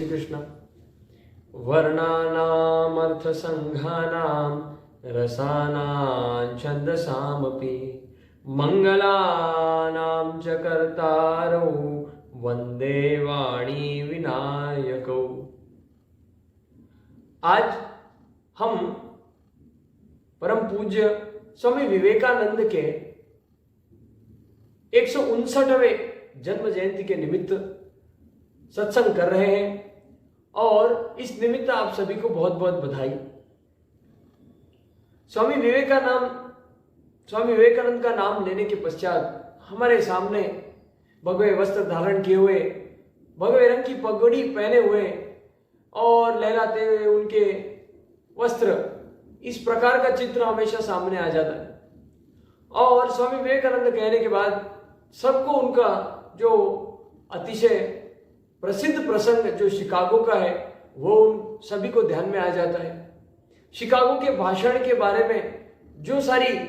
कृष्ण। वर्णानामर्थसंघानां रसानां छन्दसामपि मंगलानां च कर्तारौ वंदे वाणी विनायकौ। आज हम परम पूज्य स्वामी विवेकानंद के 159वें जन्म जयंती के निमित्त सत्संग कर रहे हैं और इस निमित्त आप सभी को बहुत बहुत बधाई। स्वामी विवेकानंद का नाम लेने के पश्चात हमारे सामने भगवे वस्त्र धारण किए हुए, भगवे रंग की पगड़ी पहने हुए और लहराते हुए उनके वस्त्र, इस प्रकार का चित्र हमेशा सामने आ जाता है। और स्वामी विवेकानंद कहने के बाद सबको उनका जो अतिशय प्रसिद्ध प्रसंग जो शिकागो का है वो उन सभी को ध्यान में आ जाता है। शिकागो के भाषण के बारे में जो सारी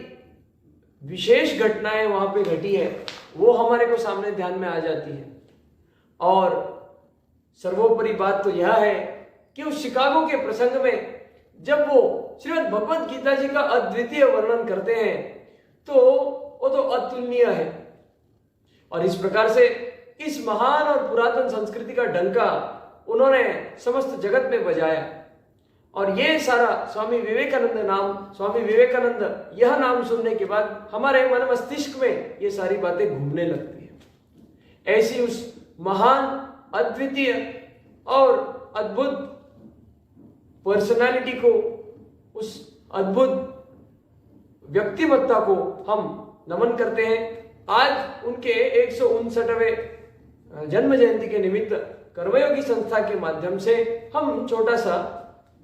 विशेष घटनाएं वहां पे घटी है वो हमारे को सामने ध्यान में आ जाती है। और सर्वोपरि बात तो यह है कि उस शिकागो के प्रसंग में जब वो श्रीमद् भगवत गीता जी का अद्वितीय वर्णन करते हैं तो वो तो अतुलनीय है। और इस प्रकार से इस महान और पुरातन संस्कृति का डंका उन्होंने समस्त जगत में बजाया। और ये सारा स्वामी विवेकानंद यह नाम सुनने के बाद हमारे मन मस्तिष्क में ये सारी बातें घूमने लगती है। ऐसी उस महान, अद्वितीय और अद्भुत पर्सनालिटी को, उस अद्भुत व्यक्तिमत्ता को हम नमन करते हैं। आज उनके 159वें जन्म जयंती के निमित्त कर्मयोगी संस्था के माध्यम से हम छोटा सा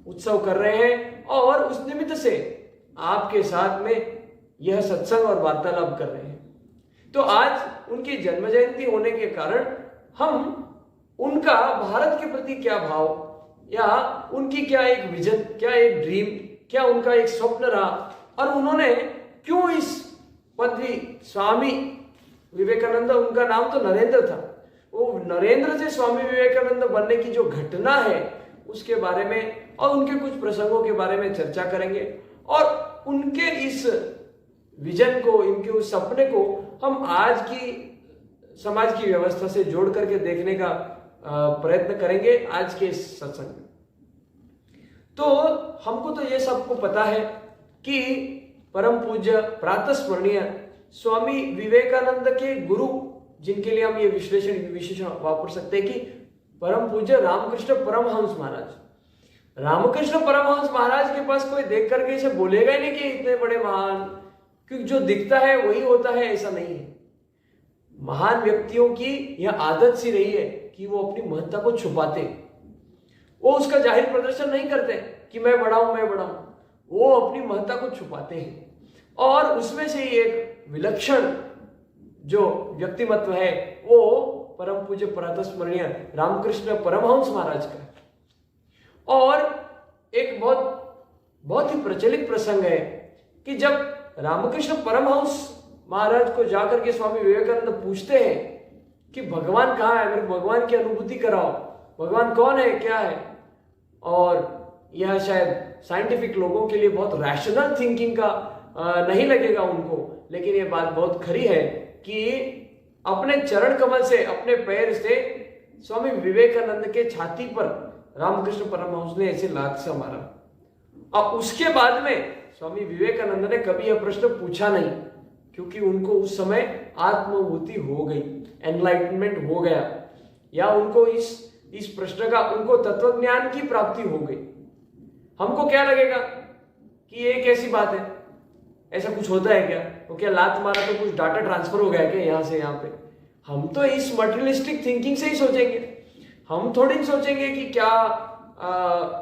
उत्सव कर रहे हैं और उस निमित्त से आपके साथ में यह सत्संग और वार्तालाप कर रहे हैं। तो आज उनकी जन्म जयंती होने के कारण हम उनका भारत के प्रति क्या भाव या उनकी क्या एक विजन, क्या एक ड्रीम, क्या उनका एक स्वप्न रहा और उन्होंने क्यों इस पदवी स्वामी विवेकानंद, उनका नाम तो नरेंद्र था, वो नरेंद्र से स्वामी विवेकानंद बनने की जो घटना है उसके बारे में और उनके कुछ प्रसंगों के बारे में चर्चा करेंगे। और उनके इस विजन को, इनके उस सपने को हम आज की समाज की व्यवस्था से जोड़ करके देखने का प्रयत्न करेंगे आज के इस सत्संग में। तो हमको तो ये सबको पता है कि परम पूज्य प्रातस्मरणीय स्वामी विवेकानंद के गुरु, जिनके लिए हम ये विशेषण वापर सकते हैं कि परम पूज्य रामकृष्ण परमहंस महाराज। रामकृष्ण परमहंस महाराज के पास कोई देख करके इसे बोलेगा ही नहीं कि इतने बड़े महान, क्योंकि जो दिखता है वही होता है, ऐसा नहीं है। महान व्यक्तियों की यह आदत सी रही है कि वो अपनी महत्ता को छुपाते, वो उसका जाहिर प्रदर्शन नहीं करते कि मैं बड़ा हूं, मैं बड़ा हूं। वो अपनी महत्ता को छुपाते हैं और उसमें से ही एक विलक्षण जो व्यक्तिमत्व है वो परम पूज्य प्रातस्मरणीय रामकृष्ण परमहंस महाराज का है। और एक बहुत ही प्रचलित प्रसंग है कि जब रामकृष्ण परमहंस महाराज को जाकर के स्वामी विवेकानंद पूछते हैं कि भगवान कहाँ है, मेरे भगवान की अनुभूति कराओ, भगवान कौन है, क्या है। और यह शायद साइंटिफिक लोगों के लिए बहुत रैशनल थिंकिंग का नहीं लगेगा उनको, लेकिन यह बात बहुत खरी है कि अपने चरण कमल से, अपने पैर से स्वामी विवेकानंद के छाती पर रामकृष्ण परमहंस ने ऐसे लात से मारा। और उसके बाद में स्वामी विवेकानंद ने कभी यह प्रश्न पूछा नहीं, क्योंकि उनको उस समय आत्मभूति हो गई, एनलाइटनमेंट हो गया, या उनको इस प्रश्न का, उनको तत्वज्ञान की प्राप्ति हो गई। हमको क्या लगेगा कि ये कैसी बात है, ऐसा कुछ होता है क्या, तो क्या लात मारा तो कुछ डाटा ट्रांसफर हो गया क्या यहाँ से यहाँ पे। हम तो इस मटेरियलिस्टिक थिंकिंग से ही सोचेंगे, हम थोड़ी सोचेंगे कि क्या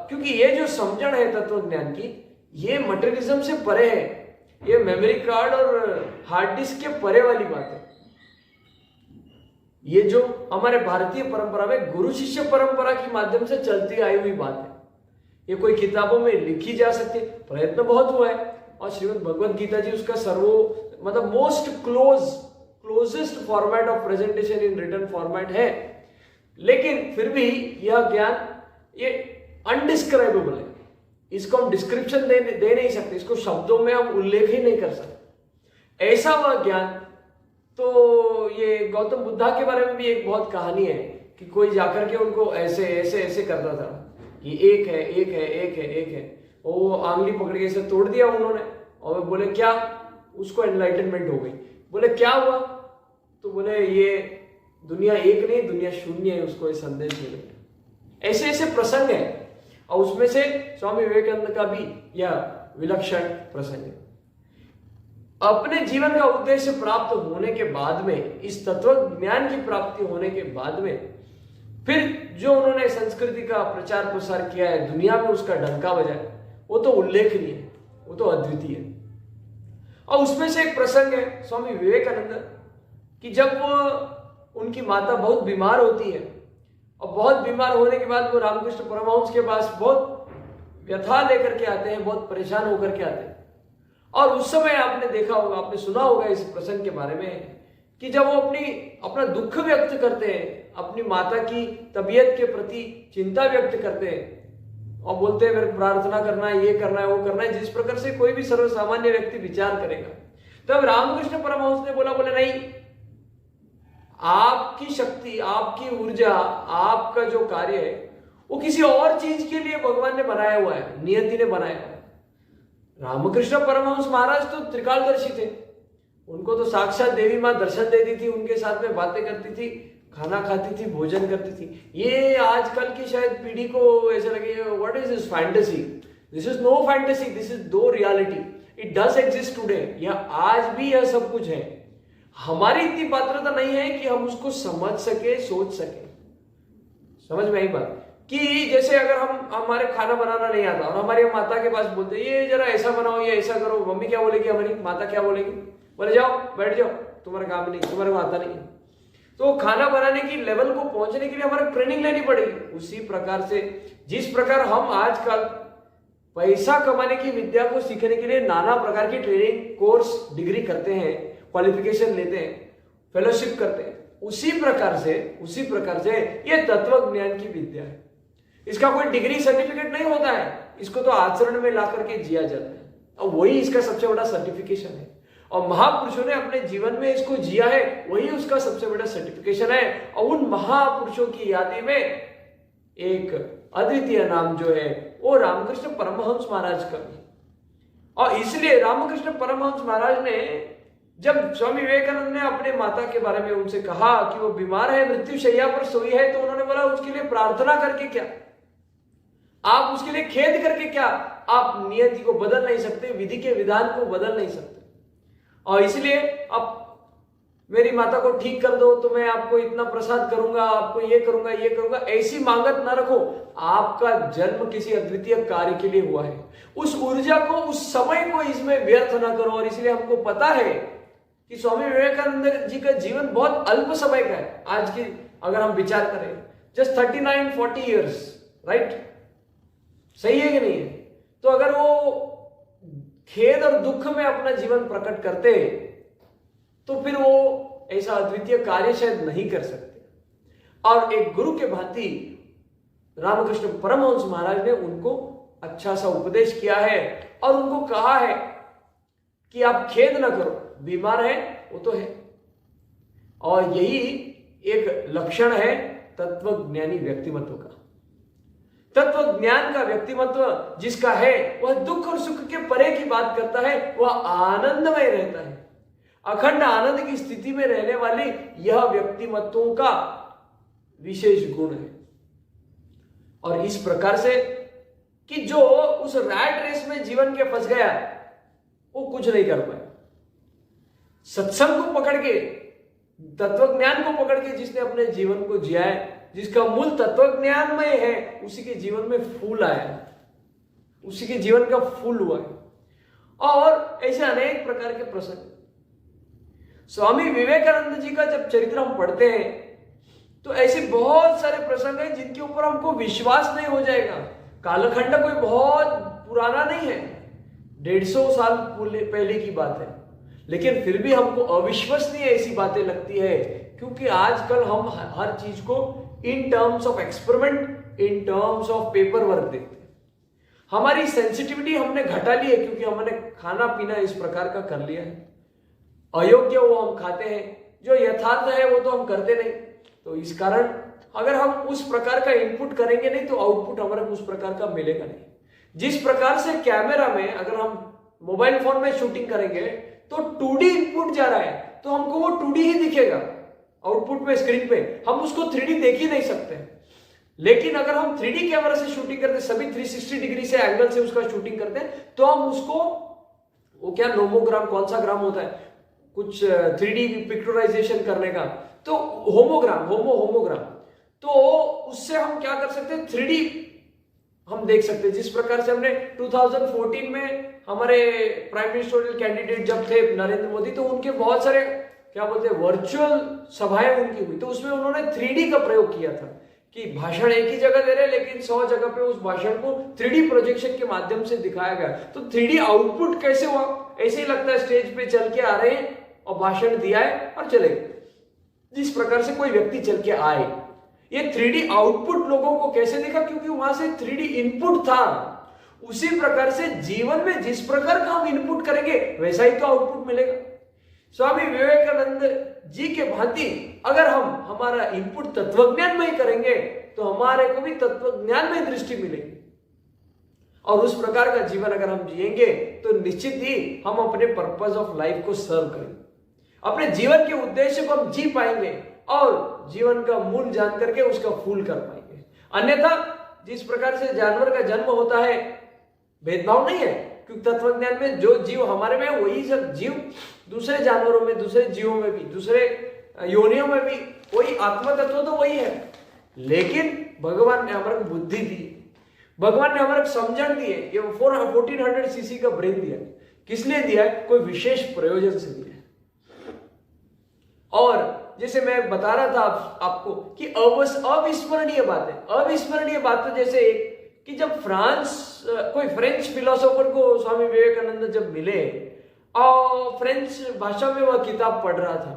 क्योंकि ये जो समझण है तत्वज्ञान की, ये मटेरियलिज्म से परे है, ये मेमोरी कार्ड और हार्ड डिस्क के परे वाली बात है। ये जो हमारे भारतीय परंपरा में गुरु शिष्य परंपरा के माध्यम से चलती आई हुई बात है, ये कोई किताबों में लिखी जा सकती है, प्रयत्न बहुत हुआ है और श्रीमद् भगवत गीता जी उसका most closest format of presentation in written format है। लेकिन फिर भी यह ज्ञान ये अनडिस्क्राइबेबल है, इसको हम डिस्क्रिप्शन दे नहीं सकते, इसको शब्दों में हम उल्लेख ही नहीं कर सकते, ऐसा वह ज्ञान। तो ये गौतम बुद्धा के बारे में भी एक बहुत कहानी है कि कोई जाकर के उनको ऐसे ऐसे ऐसे करता था कि एक है एक है एक है एक है, वो आंगली पकड़ के ऐसे तोड़ दिया उन्होंने और बोले क्या, उसको एनलाइटनमेंट हो गई। बोले क्या हुआ, तो बोले ये दुनिया एक नहीं दुनिया शून्य है, उसको ये संदेश मिले। ऐसे ऐसे प्रसंग है और उसमें से स्वामी विवेकानंद का भी यह विलक्षण प्रसंग है। अपने जीवन का उद्देश्य प्राप्त होने के बाद में, इस तत्व ज्ञान की प्राप्ति होने के बाद में, फिर जो उन्होंने संस्कृति का प्रचार प्रसार किया है, दुनिया में उसका डंका बजाया, वो तो उल्लेखनीय है, वो तो अद्वितीय है। और उसमें से एक प्रसंग है स्वामी विवेकानंद कि जब वो उनकी माता बहुत बीमार होती है और बहुत बीमार होने के बाद वो रामकृष्ण परमहंस के पास बहुत व्यथा लेकर के आते हैं, बहुत परेशान होकर के आते हैं। और उस समय आपने देखा होगा, आपने सुना होगा इस प्रसंग के बारे में कि जब वो अपना दुख व्यक्त करते हैं, अपनी माता की तबीयत के प्रति चिंता व्यक्त करते हैं और बोलते हैं मेरे को प्रार्थना करना है, ये करना है, वो करना है, जिस प्रकार से कोई भी सर्वसामान्य व्यक्ति विचार करेगा। तब रामकृष्ण परमहंस ने बोले नहीं, आपकी शक्ति, आपकी ऊर्जा, आपका जो कार्य है वो किसी और चीज के लिए भगवान ने बनाया हुआ है, नियति ने बनाया है। रामकृष्ण परमहंस महाराज तो त्रिकालदर्शी थे, उनको तो साक्षात देवी मां दर्शन देती थी, उनके साथ में बातें करती थी, खाना खाती थी, भोजन करती थी। ये आजकल की शायद पीढ़ी को ऐसा लगे what is this fantasy, this is no fantasy, this is the reality, it does exist today. यह आज भी यह सब कुछ है, हमारी इतनी पात्रता नहीं है कि हम उसको समझ सके, सोच सके। समझ में आई बात कि जैसे अगर हमारे खाना बनाना नहीं आता और हमारी माता के पास बोलते ये जरा ऐसा बनाओ, ये ऐसा करो, मम्मी क्या बोलेगी, हमारी माता क्या बोलेगी, बोले जाओ बैठ जाओ, तुम्हारा काम नहीं, तुम्हारे को आता नहीं। तो खाना बनाने की लेवल को पहुंचने के लिए हमारे ट्रेनिंग लेनी पड़ेगी। उसी प्रकार से जिस प्रकार हम आजकल पैसा कमाने की विद्या को सीखने के लिए नाना प्रकार की ट्रेनिंग, कोर्स, डिग्री करते हैं, क्वालिफिकेशन लेते हैं, फेलोशिप करते हैं, उसी प्रकार से ये तत्व ज्ञान की विद्या है। इसका कोई डिग्री सर्टिफिकेट नहीं होता है, इसको तो आचरण में ला करके जिया जाता है और वही इसका सबसे बड़ा सर्टिफिकेशन है। और महापुरुषों ने अपने जीवन में इसको जिया है, वही उसका सबसे बड़ा सर्टिफिकेशन है। और उन महापुरुषों की यादी में एक अद्वितीय नाम जो है वो रामकृष्ण परमहंस महाराज का भी। और इसलिए रामकृष्ण परमहंस महाराज ने जब स्वामी विवेकानंद ने अपने माता के बारे में उनसे कहा कि वो बीमार है, मृत्यु शैया पर सोई है, तो उन्होंने बोला उसके लिए प्रार्थना करके क्या, आप उसके लिए खेद करके क्या, आप नियति को बदल नहीं सकते, विधि के विधान को बदल नहीं सकते। और इसलिए अब मेरी माता को ठीक कर दो तो मैं आपको इतना प्रसाद करूंगा, आपको ये करूंगा, ये करूंगा, ऐसी मांगत ना रखो। आपका जन्म किसी अद्वितीय कार्य के लिए हुआ है, उस ऊर्जा को, उस समय को इसमें व्यर्थ ना करो। और इसलिए हमको पता है कि स्वामी विवेकानंद जी का जीवन बहुत अल्प समय का है। आज की अगर हम विचार करें जस्ट 39-40 ईयर्स, राइट, सही है कि नहीं है? तो अगर वो खेद और दुख में अपना जीवन प्रकट करते तो फिर वो ऐसा अद्वितीय कार्य शायद नहीं कर सकते। और एक गुरु के भांति रामकृष्ण परमहंस महाराज ने उनको अच्छा सा उपदेश किया है और उनको कहा है कि आप खेद ना करो, बीमार है वो तो है। और यही एक लक्षण है तत्वज्ञानी व्यक्तिमत्व का। तत्व ज्ञान का व्यक्तिमत्व जिसका है वह दुख और सुख के परे की बात करता है, वह आनंदमय रहता है। अखंड आनंद की स्थिति में रहने वाली यह व्यक्तिमत्वों का विशेष गुण है। और इस प्रकार से कि जो उस रैट रेस में जीवन के फंस गया वो कुछ नहीं कर पाया, सत्संग को पकड़ के, तत्वज्ञान को पकड़ के जिसने अपने जीवन को जिया है, जिसका मूल तत्वज्ञानमय है, उसी के जीवन में फूल आया है, उसी के जीवन का फूल हुआ है। और ऐसे अनेक प्रकार के प्रसंग स्वामी विवेकानंद जी का जब चरित्र हम पढ़ते हैं तो ऐसे बहुत सारे प्रसंग हैं जिनके ऊपर हमको विश्वास नहीं हो जाएगा। कालखंड कोई बहुत पुराना नहीं है, 150 साल पहले की बात है, लेकिन फिर भी हमको अविश्वसनीय ऐसी बातें लगती है, क्योंकि आजकल हम हर चीज को in terms of experiment, in terms of paper work देखते हैं। हमारी सेंसिटिविटी हमने घटा ली है क्योंकि हमने खाना पीना इस प्रकार का कर लिया है। अयोग्य वो हम खाते हैं, जो यथार्थ है वो तो हम करते नहीं। तो इस कारण अगर हम उस प्रकार का इनपुट करेंगे नहीं तो आउटपुट हमारे उस प्रकार का मिलेगा नहीं। जिस प्रकार से कैमरा में अगर हम मोबाइल फोन में शूटिंग करेंगे तो 2D इनपुट जा रहा है तो हमको वो 2D ही दिखेगा आउटपुट में, स्क्रीन पे। हम उसको 3D देख ही नहीं सकते। लेकिन अगर हम 3D कैमरा से शूटिंग करते, सभी 360 डिग्री से एंगल से उसका शूटिंग करते हैं, तो हम उसको, वो क्या नोमोग्राम, कौन सा ग्राम होता है कुछ 3D पिक्चराइजेशन करने का, तो होमोग्राम, तो उससे हम क्या कर सकते हैं, 3D हम देख सकते हैं। जिस प्रकार से हमने 2014 में हमारे प्राइम मिनिस्टोरियल कैंडिडेट जब थे नरेंद्र मोदी, तो उनके बहुत सारे क्या बोलते हैं वर्चुअल सभाएं उनकी हुई, तो उसमें उन्होंने 3D का प्रयोग किया था कि भाषण एक ही जगह दे रहे लेकिन 100 जगह पे उस भाषण को 3D प्रोजेक्शन के माध्यम से दिखाया गया। तो 3D आउटपुट कैसे हुआ, ऐसे ही लगता है स्टेज पे चल के आ रहे हैं और भाषण दिया है और चले गए। जिस प्रकार से कोई व्यक्ति चल के आए, ये 3D आउटपुट लोगों को कैसे दिखा, क्योंकि वहां से 3D इनपुट था। उसी प्रकार से जीवन में जिस प्रकार का हम इनपुट करेंगे वैसा ही तो आउटपुट मिलेगा। स्वामी विवेकानंद जी के भांति अगर हम हमारा इनपुट तत्वज्ञान में ही करेंगे तो हमारे को भी तत्वज्ञान में दृष्टि मिलेगी, और उस प्रकार का जीवन अगर हम जिएंगे तो निश्चित ही हम अपने पर्पस ऑफ लाइफ को सर्व करेंगे, अपने जीवन के उद्देश्य को हम जी पाएंगे और जीवन का मूल जान करके उसका फूल कर पाएंगे। अन्यथा जिस प्रकार से जानवर का जन्म होता है, भेदभाव नहीं है, क्योंकि तत्वज्ञान में जो जीव हमारे में वही सब जीव दूसरे जानवरों में, दूसरे जीवों में भी, दूसरे योनियों में भी वही आत्मा तत्व तो वही है। लेकिन भगवान ने हमारे को बुद्धि दी, भगवान ने हमारे को समझण दी है। ये 1400 सीसी का ब्रेन दिया, किस लिए दिया है, कोई विशेष प्रयोजन से दिया है। और जैसे मैं बता रहा था आपको कि अविस्मरणीय बात है, अविस्मरणीय बात तो जैसे कि जब कोई फ्रेंच फिलोसोफर को स्वामी विवेकानंद जब मिले और फ्रेंच भाषा में वह किताब पढ़ रहा था,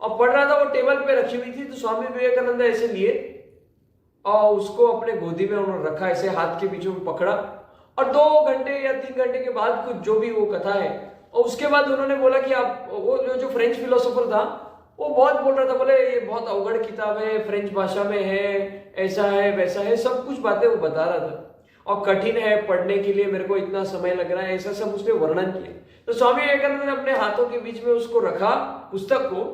और पढ़ रहा था, वो टेबल पे रखी हुई थी, तो स्वामी विवेकानंद ऐसे लिए और उसको अपने गोदी में उन्होंने रखा, ऐसे हाथ के बीचों में पकड़ा, और 2 घंटे या 3 घंटे के बाद कुछ जो भी वो कथा है, और उसके बाद उन्होंने बोला कि आप, वो जो फ्रेंच फिलोसोफर था वो बहुत बोल रहा था, बोले ये बहुत अवगढ़ किताब है, फ्रेंच भाषा में है, ऐसा है वैसा है, सब कुछ बातें वो बता रहा था, और कठिन है पढ़ने के लिए, मेरे को इतना समय लग रहा है, ऐसा सब उसने वर्णन किया। तो स्वामी विवेकानंद ने अपने हाथों के बीच में उसको रखा, पुस्तक को,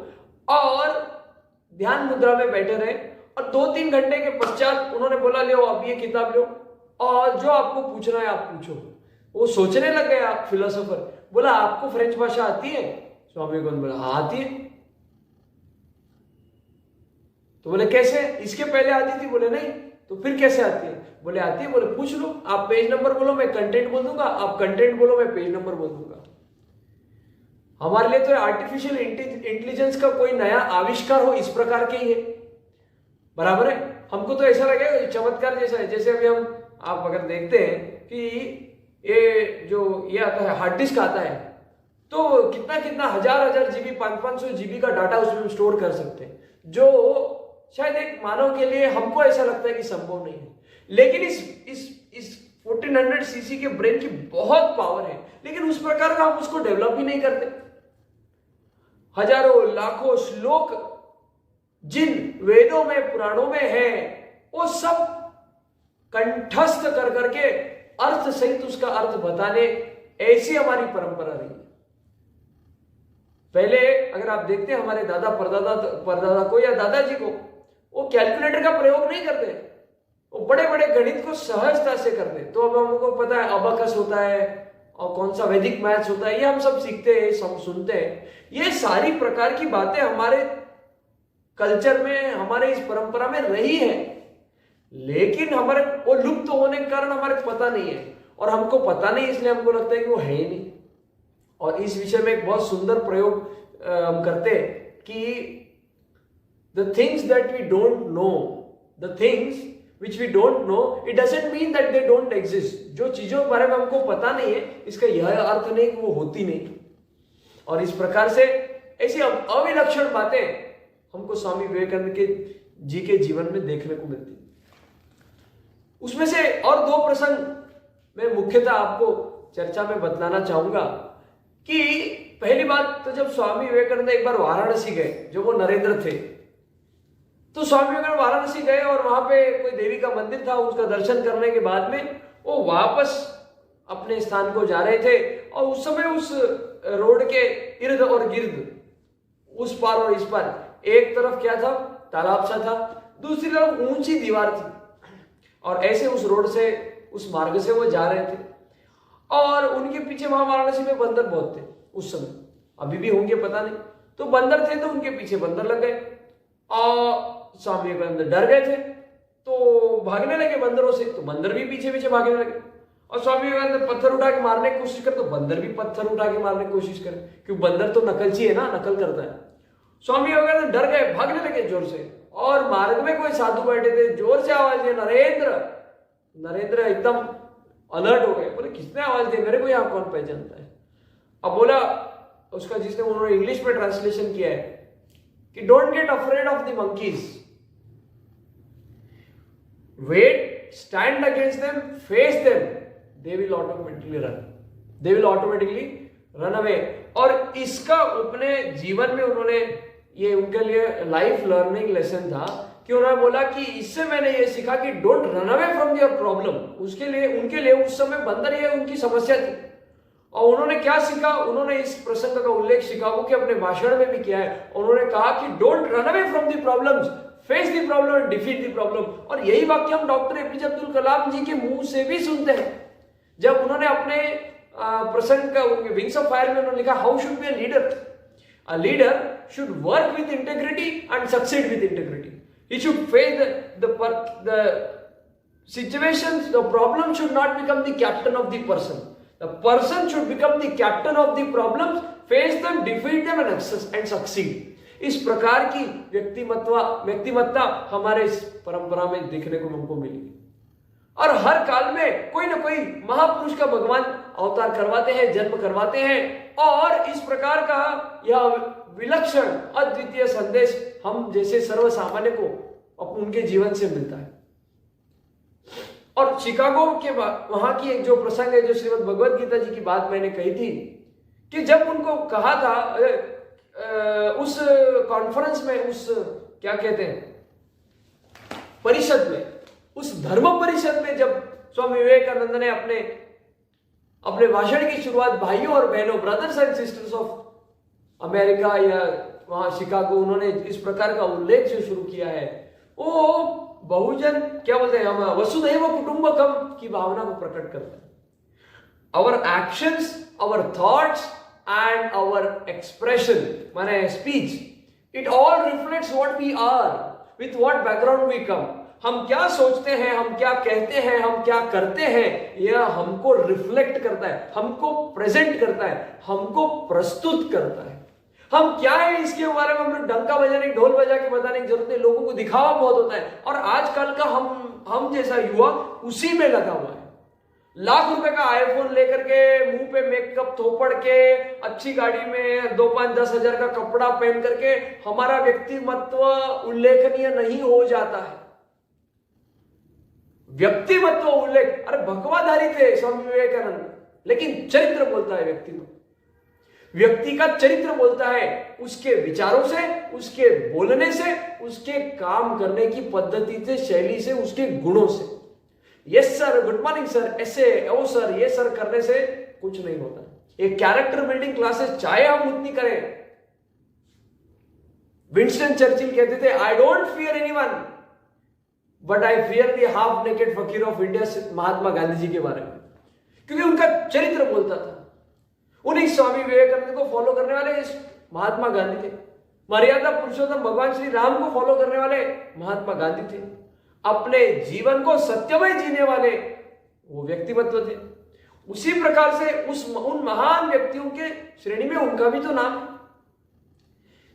और ध्यान मुद्रा में बैठे रहे, और 2-3 घंटे के पश्चात उन्होंने बोला, लो अब ये किताब लो और जो आपको पूछना है आप पूछो। वो सोचने लग गए, आप फिलोसोफर, बोला आपको फ्रेंच भाषा आती है? स्वामी विवेकानंद बोला हाँ आती है। तो बोले कैसे, इसके पहले आती थी? बोले नहीं। तो फिर कैसे आती है? बोले आती है। बोले पूछ लो, आप पेज नंबर बोलो मैं कंटेंट बोल दूंगा, आप कंटेंट बोलो मैं पेज नंबर बोल दूंगा। हमारे लिए तो आर्टिफिशियल इंटेलिजेंस का कोई नया आविष्कार हो इस प्रकार के ही है, बराबर है। हमको तो ऐसा लगेगा चमत्कार जैसा है। जैसे अभी हम, आप अगर देखते हैं कि ये जो ये आता है हार्ड डिस्क आता है, तो कितना हजार जीबी, 500 जीबी का डाटा उसमें स्टोर कर सकते हैं, जो शायद एक मानव के लिए हमको ऐसा लगता है कि संभव नहीं है। लेकिन इस 1400 सीसी के ब्रेन की बहुत पावर है, लेकिन उस प्रकार का हम उसको डेवलप ही नहीं करते। हजारों लाखों श्लोक जिन वेदों में, पुराणों में है, वो सब कंठस्थ कर करके अर्थ सहित उसका अर्थ बताने, ऐसी हमारी परंपरा रही है। पहले अगर आप देखते हैं हमारे दादा परदादा को या दादाजी को, वो कैलकुलेटर का प्रयोग नहीं करते, वो बड़े बड़े गणित को सहजता से करते। तो अब हमको पता है अबाकस होता है और कौन सा वैदिक मैथ्स होता है, ये हम सब सीखते हैं, सब सुनते हैं। ये सारी प्रकार की बातें हमारे कल्चर में, हमारे इस परंपरा में रही है, लेकिन हमारे वो लुप्त होने के कारण हमारे पता नहीं है, और हमको पता नहीं इसलिए हमको लगता है कि वो है ही नहीं। और इस विषय में एक बहुत सुंदर प्रयोग हम करते हैं कि the things that we don't know, the things which we don't know, it doesn't mean that they don't exist. जो चीजों के बारे में हमको पता नहीं है, इसका यह अर्थ नहीं कि वो होती नहीं। और इस प्रकार से ऐसी अविलक्षण बातें हमको स्वामी विवेकानंद के जी के जीवन में देखने को मिलती है। उसमें से और दो प्रसंग मैं मुख्यतः आपको चर्चा में बतलाना चाहूंगा कि पहली बात तो जब स्वामी विवेकानंद एक बार वाराणसी गए, जो वो नरेंद्र थे, तो स्वामी विवेकानंद वाराणसी गए और वहां पे कोई देवी का मंदिर था, उसका दर्शन करने के बाद में वो वापस अपने स्थान को जा रहे थे और उस समय उस रोड के इर्द और गिर्द, उस पार और इस पार, एक तरफ क्या था, तालाब सा था, दूसरी तरफ ऊंची दीवार थी और ऐसे उस रोड से, उस मार्ग से वो जा रहे थे और उनके पीछे वहां वाराणसी में बंदर बहुत थे उस समय, अभी भी होंगे पता नहीं। तो बंदर थे तो उनके पीछे बंदर लग गए और स्वामी विवेकानंद डर गए थे तो भागने लगे बंदरों से, तो बंदर भी पीछे पीछे भागने लगे और स्वामी विवेकानंद पत्थर उठा के मारने की कोशिश करे तो बंदर भी पत्थर उठा के मारने की कोशिश करे, क्योंकि बंदर तो नकलची है ना, नकल करता है। स्वामी विवेकानंद डर गए, भागने लगे जोर से और मार्ग में कोई साधु बैठे थे, जोर से आवाज दिया, नरेंद्र। नरेंद्र एकदम अलर्ट हो गए, बोले किसने आवाज दी, मेरे को यहाँ कौन पहचानता है। अब बोला उसका, जिसने उन्होंने इंग्लिश में ट्रांसलेशन किया है कि don't get afraid of the monkeys, wait, stand against them, face them, they will automatically run, they will automatically run away. और इसका अपने जीवन में उन्होंने, ये उनके लिए लाइफ लर्निंग लेसन था कि उन्होंने बोला कि इससे मैंने ये सीखा कि don't run away from your problem. उसके लिए, उनके लिए उस समय बंदर ये उनकी समस्या थी और उन्होंने क्या सीखा, उन्होंने इस प्रसंग का उल्लेख शिकागो के अपने भाषण में भी किया है। उन्होंने कहा कि don't run away from the problems, face the problem and defeat the problem. और यही वाक्य हम डॉक्टर एपीजे अब्दुल कलाम जी के मुंह से भी सुनते हैं, जब उन्होंने अपने प्रसंग का, उनके विंग्स ऑफ फायर में उन्होंने लिखा, how should be a leader, a leader should work with integrity and succeed with integrity. He should face the situations, the problem should not become the captain of the person. The person should become the captain of the problems, face them, defeat them and succeed. इस प्रकार की व्यक्तिमत्ता हमारे इस परंपरा में देखने को हमको मिली और हर काल में कोई ना कोई महापुरुष का भगवान अवतार करवाते हैं, जन्म करवाते हैं और इस प्रकार का यह विलक्षण अद्वितीय संदेश हम जैसे सर्वसामान्य को उनके जीवन से मिलता है। और शिकागो के वहां की एक जो प्रसंग है, जो श्रीमद् भगवद गीता जी की बात मैंने कही थी कि जब उनको कहा था उस कॉन्फ्रेंस में, उस क्या कहते हैं, परिषद में, उस धर्म परिषद में, जब स्वामी विवेकानंद ने अपने भाषण की शुरुआत भाइयों और बहनों, brothers and sisters of America या वहां शिकागो, उन्होंने इस प्रकार का उल्लेख जो शुरू किया है, वो बहुजन क्या बोलते हैं, हम वसुधैव कुटुंबकम की भावना को प्रकट करता है। Our actions, our thoughts and our expression, माने speech, it all reflects what we are, with what background we come. हम क्या सोचते हैं, हम क्या कहते हैं, हम क्या करते हैं, यह हमको रिफ्लेक्ट करता है, हमको प्रेजेंट करता है, हमको प्रस्तुत करता है। हम क्या है इसके बारे में हमें डंका बजाने, ढोल बजा के बताने की जरूरत नहीं, लोगों को दिखावा बहुत होता है और आजकल का हम जैसा युवा उसी में लगा हुआ है। लाख रुपए का आईफोन लेकर के, मुंह पे मेकअप थोपड़ के, अच्छी गाड़ी में 2, 5, 10 हजार का कपड़ा पहन करके हमारा व्यक्तिमत्व उल्लेखनीय नहीं हो जाता है। व्यक्तिमत्व उल्लेख, अरे भगवाधारी थे स्वामी विवेकानंद, लेकिन चरित्र बोलता है व्यक्ति का चरित्र बोलता है उसके विचारों से, उसके बोलने से, उसके काम करने की पद्धति से, शैली से, उसके गुणों से। Yes sir, good morning sir, ऐसे ओ सर, ये सर करने से कुछ नहीं होता। एक कैरेक्टर बिल्डिंग क्लासेस चाहे हम उतनी करें, विंस्टन चर्चिल कहते थे, I don't fear anyone but I fear the half naked फकीर ऑफ इंडिया, महात्मा गांधी जी के बारे में, क्योंकि उनका चरित्र बोलता था। उन्हीं स्वामी विवेकानंद को फॉलो करने वाले महात्मा गांधी थे। मर्यादा पुरुषोत्तम भगवान श्री राम को फॉलो करने वाले महात्मा गांधी थे। अपने जीवन को सत्यमय जीने वाले वो व्यक्तिमत्व थे। उसी प्रकार से उन महान व्यक्तियों के श्रेणी में उनका भी तो नाम है।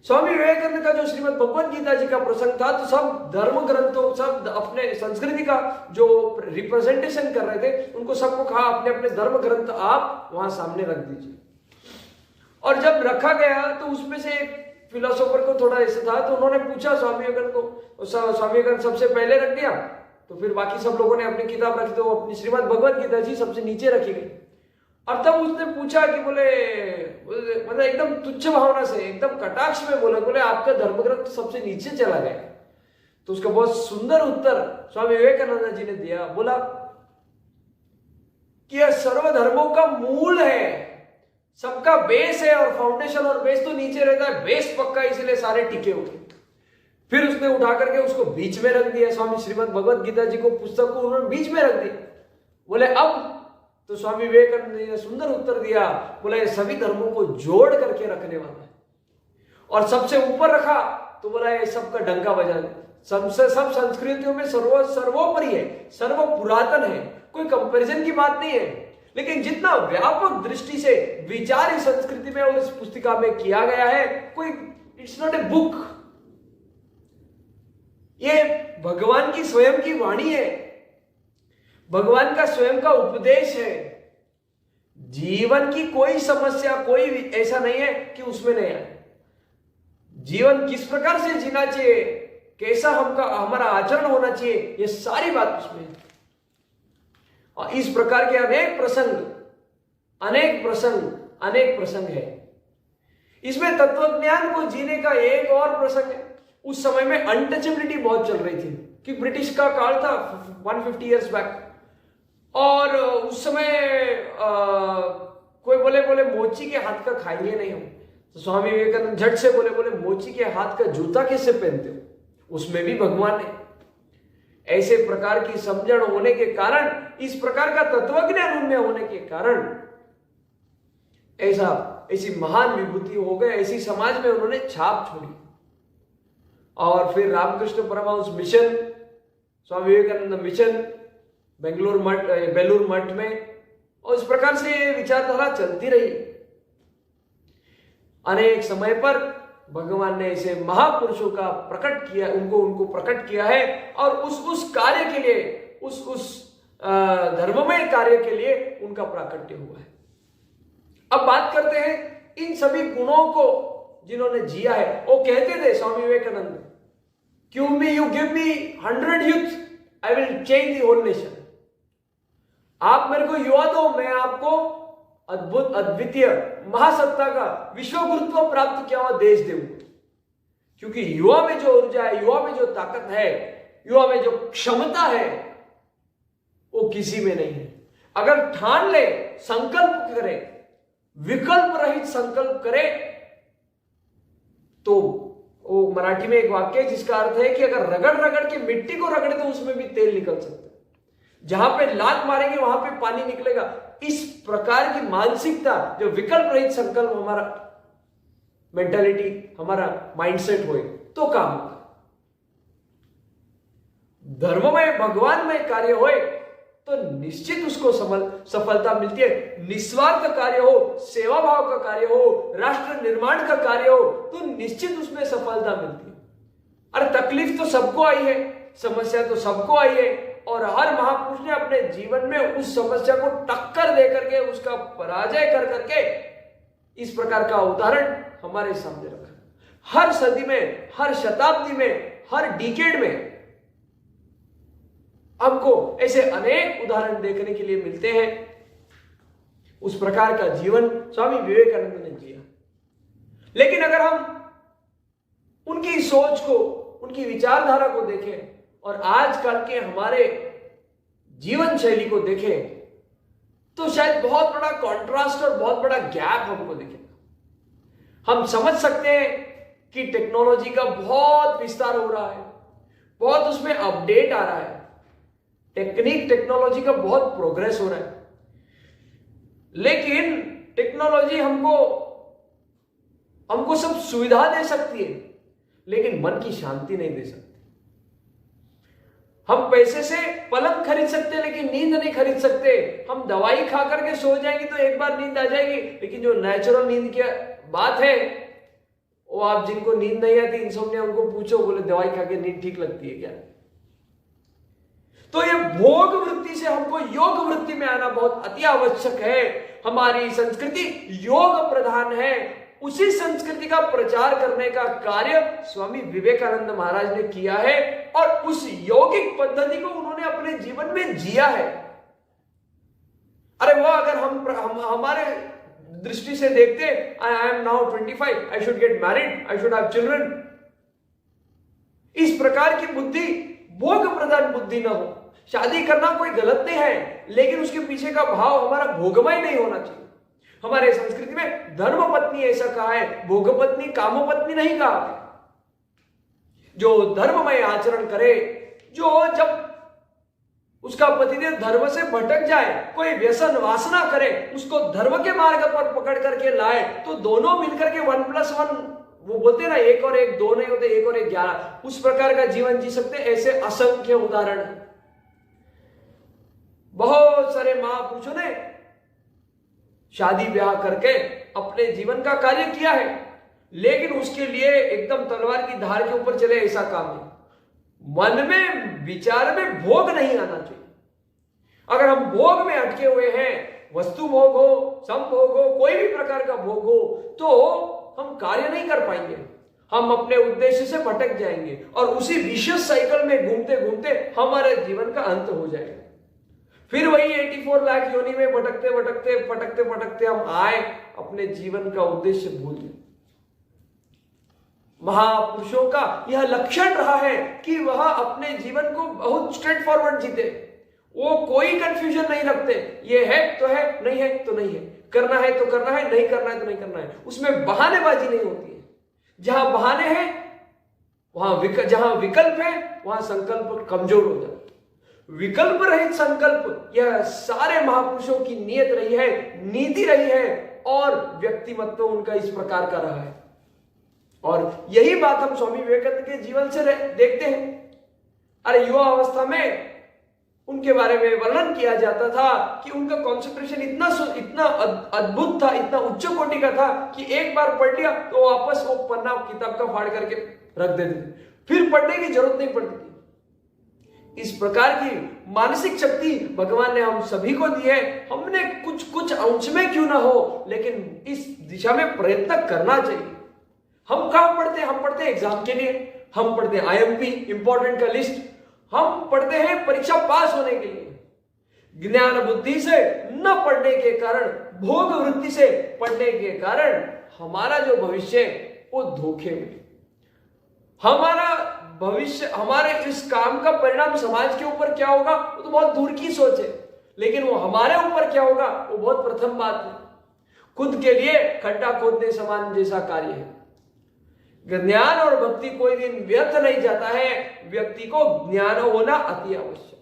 स्वामी विवेकानंद का जो श्रीमद् भगवद गीता जी का प्रसंग था, तो सब धर्म ग्रंथों, सब अपने संस्कृति का जो रिप्रेजेंटेशन कर रहे थे, उनको सबको कहा अपने अपने धर्म ग्रंथ आप वहां सामने रख दीजिए। और जब रखा गया तो उसमें से फिलोसोफर को थोड़ा ऐसा था, तो उन्होंने पूछा स्वामी विवेकानंद को, स्वामी विवेकानंद सबसे पहले रख दिया, तो फिर बाकी सब लोगों ने अपनी किताब रखी, तो अपनी श्रीमद् भगवत गीता जी सबसे नीचे रखी गई। और तब उसने पूछा कि बोले, मतलब एकदम तुच्छ भावना से, एकदम कटाक्ष में बोले आपका धर्म ग्रंथ सबसे नीचे चला गया। तो उसका बहुत सुंदर उत्तर स्वामी विवेकानंद जी ने दिया, बोला कि यह सर्वधर्मों का मूल है, सबका बेस है, और फाउंडेशन और बेस तो नीचे रहता है, बेस पक्का इसलिए सारे टिके हुए। फिर उसने उठा करके उसको बीच में रख दिया, स्वामी श्रीमद् भगवत गीता जी को, पुस्तक को उन्होंने बीच में रख दिया। बोले अब तो स्वामी विवेकानंद जी ने सुंदर उत्तर दिया, बोला ये सभी धर्मों को जोड़ करके रखने वाला है। और सबसे ऊपर रखा तो बोला ये सबका डंका बजाने, सबसे सब संस्कृतियों में सर्वोपरि है, सर्व पुरातन है, कोई कंपैरिजन की बात नहीं है। लेकिन जितना व्यापक दृष्टि से विचार इस संस्कृति में और इस पुस्तिका में किया गया है, कोई इट्स नॉट ए बुक, ये भगवान की स्वयं की वाणी है, भगवान का स्वयं का उपदेश है। जीवन की कोई समस्या, कोई ऐसा नहीं है कि उसमें नहीं है। जीवन किस प्रकार से जीना चाहिए, कैसा हमारा आचरण होना चाहिए, ये सारी बात उसमें है। और इस प्रकार के अनेक प्रसंग है। इसमें तत्वज्ञान को जीने का एक और प्रसंग है। उस समय में अनटचेबिलिटी बहुत चल रही थी, कि ब्रिटिश का काल था 150 इयर्स बैक, और उस समय कोई बोले मोची के हाथ का खाइए नहीं हम, तो स्वामी विवेकानंद झट से बोले मोची के हाथ का जूता कैसे पहनते हो, उसमें भी भगवान है। ऐसे प्रकार की समझण होने के कारण, इस प्रकार का तत्वज्ञान उनमें होने के कारण ऐसी महान विभूति हो गए, ऐसी समाज में उन्होंने छाप छोड़ी। और फिर रामकृष्ण परमहंस मिशन, स्वामी विवेकानंद मिशन बेलूर मठ में, और इस प्रकार से विचारधारा चलती रही। अनेक समय पर भगवान ने ऐसे महापुरुषों का प्रकट किया, उनको प्रकट किया है, और उस कार्य के लिए, उस धर्ममय कार्य के लिए उनका प्राकट्य हुआ है। अब बात करते हैं इन सभी गुणों को जिन्होंने जिया है। वो कहते थे स्वामी विवेकानंद, क्यों भी you give me 100 youth, I will change the whole nation. आप मेरे को युवा दो, मैं आपको अद्भुत अद्वितीय महासत्ता का विश्व गुरुत्व प्राप्त किया हुआ देश दूंगा। क्योंकि युवा में जो ऊर्जा है, युवा में जो ताकत है, युवा में जो क्षमता है, वो किसी में नहीं है। अगर ठान ले, संकल्प करे, विकल्प रहित संकल्प करे, तो वो मराठी में एक वाक्य है जिसका अर्थ है कि अगर रगड़ के मिट्टी को रगड़े तो उसमें भी तेल निकल सकता है, जहां पे लात मारेंगे वहां पे पानी निकलेगा। इस प्रकार की मानसिकता, जो विकल्प रहित संकल्प हमारा मेंटालिटी, हमारा माइंडसेट होए तो काम होगा। धर्ममय भगवानमय कार्य होए तो निश्चित उसको सफलता मिलती है। निस्वार्थ कार्य हो, सेवा भाव का कार्य हो, राष्ट्र निर्माण का कार्य हो, तो निश्चित उसमें सफलता मिलती है। अरे तकलीफ तो सबको आई है, समस्या तो सबको आई है, और हर महापुरुष ने अपने जीवन में उस समस्या को टक्कर दे करके, उसका पराजय कर करके इस प्रकार का उदाहरण हमारे सामने रखा। हर सदी में, हर शताब्दी में, हर डिकेड में हमको ऐसे अनेक उदाहरण देखने के लिए मिलते हैं। उस प्रकार का जीवन स्वामी विवेकानंद ने जिया। लेकिन अगर हम उनकी सोच को, उनकी विचारधारा को देखें और आजकल के हमारे जीवन शैली को देखें, तो शायद बहुत बड़ा कॉन्ट्रास्ट और बहुत बड़ा गैप हमको दिखेगा। हम समझ सकते हैं कि टेक्नोलॉजी का बहुत विस्तार हो रहा है, बहुत उसमें अपडेट आ रहा है, टेक्नोलॉजी का बहुत प्रोग्रेस हो रहा है। लेकिन टेक्नोलॉजी हमको सब सुविधा दे सकती है, लेकिन मन की शांति नहीं दे सकती। हम पैसे से पलंग खरीद सकते हैं, लेकिन नींद नहीं खरीद सकते। हम दवाई खा करके सो जाएंगे तो एक बार नींद आ जाएगी, लेकिन जो नेचुरल नींद की बात है, वो आप जिनको नींद नहीं आती, इंसोम्निया, उनको पूछो, बोले दवाई खा के नींद ठीक लगती है क्या? तो ये भोग वृत्ति से हमको योग वृत्ति में आना बहुत अति आवश्यक है। हमारी संस्कृति योग प्रधान है, उसी संस्कृति का प्रचार करने का कार्य स्वामी विवेकानंद महाराज ने किया है और उस यौगिक पद्धति को उन्होंने अपने जीवन में जिया है। अरे वो अगर हम हमारे दृष्टि से देखते, I am now 25, I should get married, I should have children, इस प्रकार की बुद्धि भोग प्रधान बुद्धि ना हो। शादी करना कोई गलत नहीं है, लेकिन उसके पीछे का भाव हमारा भोगमय नहीं होना चाहिए। हमारे संस्कृति में धर्म पत्नी ऐसा कहा है, भोग पत्नी काम पत्नी नहीं कहा। जो धर्ममय आचरण करे, जो जब उसका पतिदेव धर्म से भटक जाए, कोई व्यसन वासना करे, उसको धर्म के मार्ग पर पकड़ करके लाए, तो दोनों मिलकर के 1+1, वो बोलते ना 1 और 1 2 नहीं होते, 1 और 1 11, उस प्रकार का जीवन जी सकते। ऐसे असंख्य उदाहरण है। बहुत सारे महापुरुषों ने शादी ब्याह करके अपने जीवन का कार्य किया है, लेकिन उसके लिए एकदम तलवार की धार के ऊपर चले ऐसा काम है। मन में विचार में भोग नहीं आना चाहिए। अगर हम भोग में अटके हुए हैं, वस्तु भोग हो, संभोग हो, कोई भी प्रकार का भोग हो, तो हम कार्य नहीं कर पाएंगे, हम अपने उद्देश्य से भटक जाएंगे और उसी विशेष साइकिल में घूमते घूमते हमारे जीवन का अंत हो जाएगा। फिर वही 84 लाख योनि में भटकते भटकते भटकते भटकते हम आए, अपने जीवन का उद्देश्य भूल गए। महापुरुषों का यह लक्षण रहा है कि वह अपने जीवन को बहुत स्ट्रेट फॉरवर्ड जीते। वो कोई कंफ्यूजन नहीं रखते, ये है तो है, नहीं है तो नहीं है, करना है तो करना है, नहीं करना है तो नहीं करना है। उसमें बहानेबाजी नहीं होती है। जहां बहाने हैं, जहां विकल्प है, वहां संकल्प कमजोर हो जाता है। विकल्प रहित संकल्प, यह सारे महापुरुषों की नियत रही है, नीति रही है और व्यक्तिमत्व उनका इस प्रकार का रहा है। और यही बात हम स्वामी विवेकानंद के जीवन से देखते हैं। अरे युवा अवस्था में उनके बारे में वर्णन किया जाता था कि उनका कंसंट्रेशन इतना अद्भुत था, इतना उच्च कोटि का था कि एक बार पढ़ लिया तो वापस वो पन्ना किताब का फाड़ करके रख देते थे, फिर पढ़ने की जरूरत नहीं पड़ती थी। इस प्रकार की मानसिक शक्ति भगवान ने हम सभी को दी है। हमने कुछ अंश में क्यों ना हो, लेकिन इस दिशा में प्रयत्न करना चाहिए। हम कहां पढ़ते हैं? हम पढ़ते हैं एग्जाम के लिए, हम पढ़ते हैं IMP इंपॉर्टेंट का लिस्ट, हम पढ़ते हैं परीक्षा पास होने के लिए। ज्ञान बुद्धि से न पढ़ने के कारण, भोग वृत्ति से पढ़ने के कारण हमारा जो भविष्य वो धोखे में, हमारा भविष्य, हमारे इस काम का परिणाम समाज के ऊपर क्या होगा वो तो बहुत दूर की सोच है, लेकिन वो हमारे ऊपर क्या होगा वो बहुत प्रथम बात है। खुद के लिए खड्डा खोदने समान जैसा कार्य है। ज्ञान और भक्ति कोई दिन व्यर्थ नहीं जाता है, व्यक्ति को ज्ञान होना अति आवश्यक।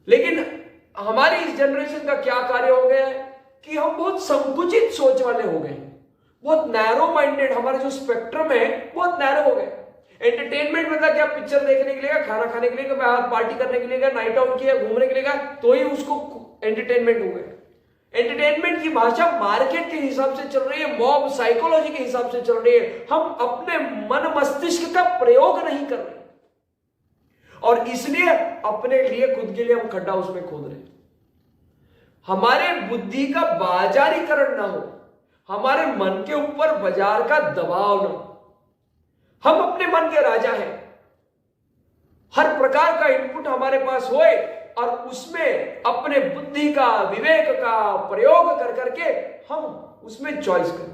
लेकिन हमारी इस जनरेशन का क्या कार्य हो गया है कि हम बहुत संकुचित सोच वाले हो गए हैं, बहुत नैरो माइंडेड, हमारा जो स्पेक्ट्रम है बहुत नैरो हो गया। एंटरटेनमेंट मतलब क्या? पिक्चर देखने के लिए, खाना खाने के लिए, बाहर पार्टी करने के लिए, नाइट आउट किया, घूमने के लिए, तो ही उसको एंटरटेनमेंट हो गया। एंटरटेनमेंट की भाषा मार्केट के हिसाब से चल रही है, मॉब साइकोलॉजी के हिसाब से चल रही है। हम अपने मन मस्तिष्क का प्रयोग नहीं कर रहे और इसलिए अपने लिए, खुद के लिए हम खड्डा उसमें खोद रहे हैं। हमारे बुद्धि का बाजारीकरण ना हो, हमारे मन के ऊपर बाजार का दबाव ना हो। हम अपने मन के राजा हैं, हर प्रकार का इनपुट हमारे पास होए और उसमें अपने बुद्धि का, विवेक का प्रयोग कर करके हम उसमें चॉइस करें।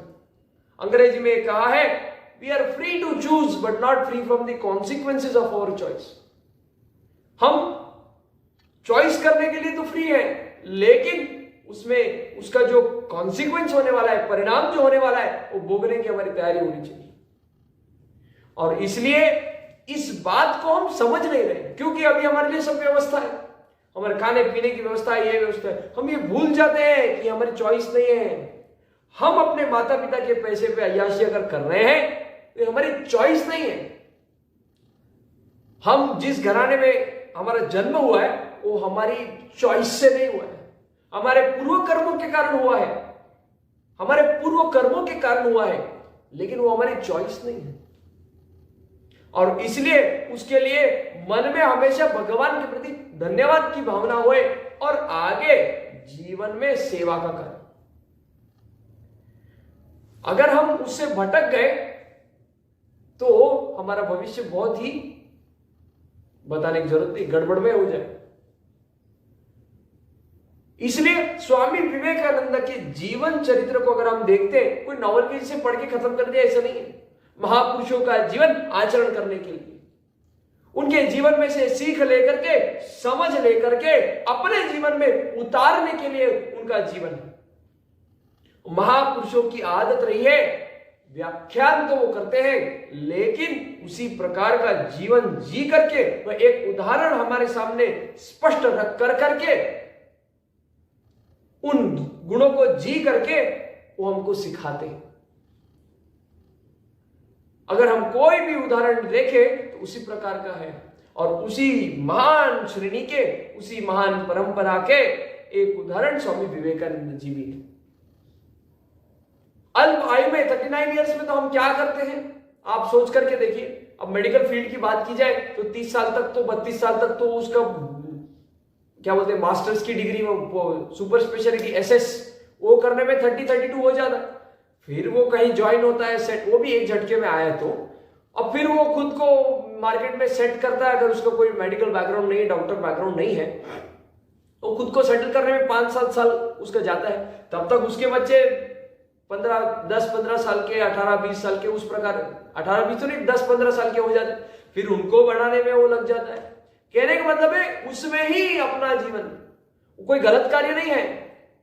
अंग्रेजी में कहा है, we are free to choose but not free from the consequences of our choice. हम चॉइस करने के लिए तो फ्री है, लेकिन उसमें उसका जो कॉन्सिक्वेंस होने वाला है, परिणाम जो होने वाला है, वो भोगने की हमारी तैयारी होनी चाहिए। और इसलिए इस बात को हम समझ नहीं रहे, क्योंकि अभी हमारे लिए सब व्यवस्था है, हमारे खाने पीने की व्यवस्था है, ये व्यवस्था है। हम ये भूल जाते हैं कि हमारी चॉइस नहीं है। हम अपने माता पिता के पैसे पे अय्याशी अगर कर रहे हैं तो हमारी चॉइस नहीं है। हम जिस घराने में हमारा जन्म हुआ है वो हमारी चॉइस से नहीं हुआ है, हमारे पूर्व कर्मों के कारण हुआ है, हमारे पूर्व कर्मों के कारण हुआ है, लेकिन वो हमारी चॉइस नहीं है। और इसलिए उसके लिए मन में हमेशा भगवान के प्रति धन्यवाद की भावना होए और आगे जीवन में सेवा का कार्य। अगर हम उससे भटक गए तो हमारा भविष्य बहुत ही, बताने की जरूरत नहीं, गड़बड़ में हो जाए। इसलिए स्वामी विवेकानंद के जीवन चरित्र को अगर हम देखते हैं, कोई नॉवल पेज से पढ़ के खत्म कर दिया ऐसा नहीं है। महापुरुषों का जीवन आचरण करने के लिए, उनके जीवन में से सीख लेकर के, समझ लेकर के अपने जीवन में उतारने के लिए उनका जीवन है। महापुरुषों की आदत रही है, व्याख्यान तो वो करते हैं लेकिन उसी प्रकार का जीवन जी करके, वह एक उदाहरण हमारे सामने स्पष्ट रख कर करके, उन गुणों को जी करके वो हमको सिखाते हैं। अगर हम कोई भी उदाहरण देखें तो उसी प्रकार का है, और उसी महान श्रेणी के, उसी महान परंपरा के एक उदाहरण स्वामी विवेकानंद जी भी है। अल्प आयु में 39 इयर्स में तो हम क्या करते हैं, आप सोच करके देखिए। अब मेडिकल फील्ड की बात की जाए तो 30 साल तक तो, 32 साल तक तो उसका क्या बोलते हैं, मास्टर्स की डिग्री में सुपर स्पेशलिटी एसएस वो करने में 30-32 हो जाता है। फिर वो कहीं ज्वाइन होता है, सेट, वो भी एक झटके में आया तो, अब फिर वो खुद को मार्केट में सेट करता है। अगर उसका कोई मेडिकल बैकग्राउंड नहीं है, डॉक्टर बैकग्राउंड नहीं है, वो खुद को सेटल करने में 5-7 साल उसका जाता है। तब तक उसके बच्चे 10-15 साल के, 18-20 साल के, उस प्रकार 18-20 तो नहीं, 10-15 साल के हो जाते, फिर उनको बढ़ाने में वो लग जाता है। कहने का मतलब है उसमें ही अपना जीवन, कोई गलत कार्य नहीं है,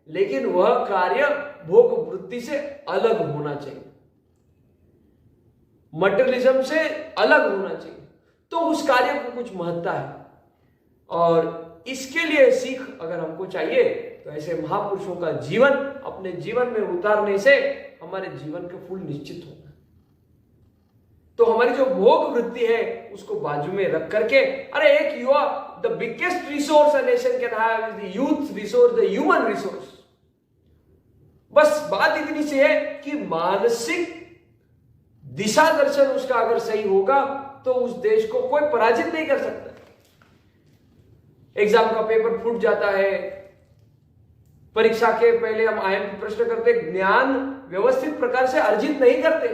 लेकिन वह कार्य भोग वृत्ति से अलग होना चाहिए, मटेरियलिज्म से अलग होना चाहिए, तो उस कार्य को कुछ महत्ता है। और इसके लिए सीख अगर हमको चाहिए तो ऐसे महापुरुषों का जीवन अपने जीवन में उतारने से हमारे जीवन का फूल निश्चित होगा। तो हमारी जो भोग वृत्ति है उसको बाजू में रख करके, अरे एक युवा, the biggest resource a nation can have is the youth resource, the human resource. बस बात इतनी सी है कि मानसिक दिशा दर्शन उसका अगर सही होगा तो उस देश को कोई पराजित नहीं कर सकता। एग्जाम का पेपर फूट जाता है, परीक्षा के पहले हम आईएमपी प्रश्न करते, ज्ञान व्यवस्थित प्रकार से अर्जित नहीं करते।